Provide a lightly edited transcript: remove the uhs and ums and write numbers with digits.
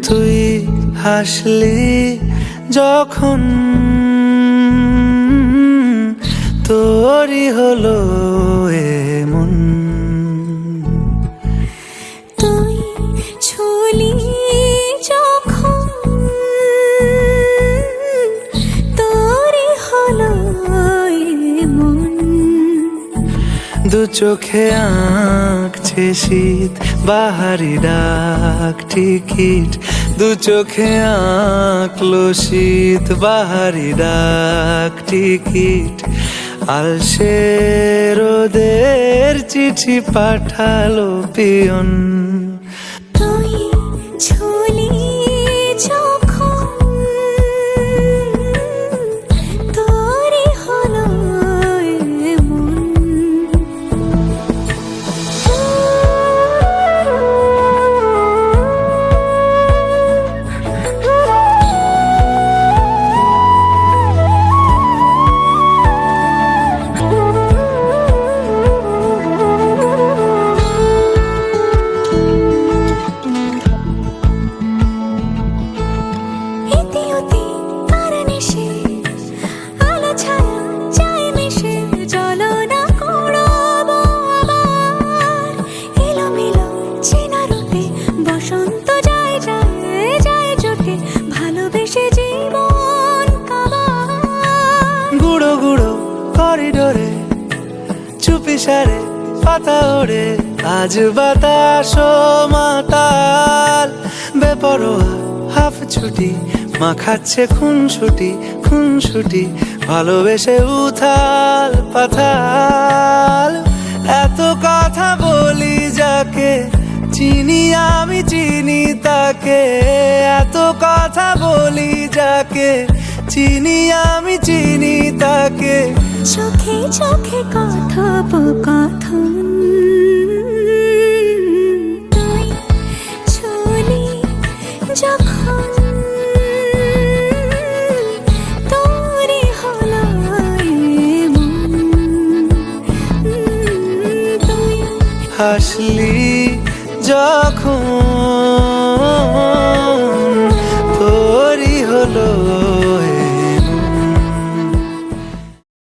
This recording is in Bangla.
তুই হাসলি যখন তোরই হলো এমন। তুই ছুলি যখন তোরই হলো এমন। দু চোখে আঁকছে শীত বাহারি ডাক টিকিট, দু চোখে আঁকলো শীত বাহারি ডাক টিকিট। আলসে রোদের চিঠি পাঠালো পিয়ন। তুই ছুলি যখন তোরই হলো এমন। গুঁড়ো গুঁড়ো করিডোরে চুপি সারে পাতা ওড়ে, আজ বাতাস মাতাল বেপরোয়া হাফ ছুটি মাখাচ্ছে খুনসুটি খুনসুটি, ভালোবেসে উথাল পাথাল। এত কথা বলি যাকে চিনি আমি চিনি তাকে, এত কথা বলি যাকে চিনি আমি চিনি তাকে। চোখে চোখে কথোপকথন, তুই ছুলি যখন তোরই হলো এমন। তুই হাসলি যখন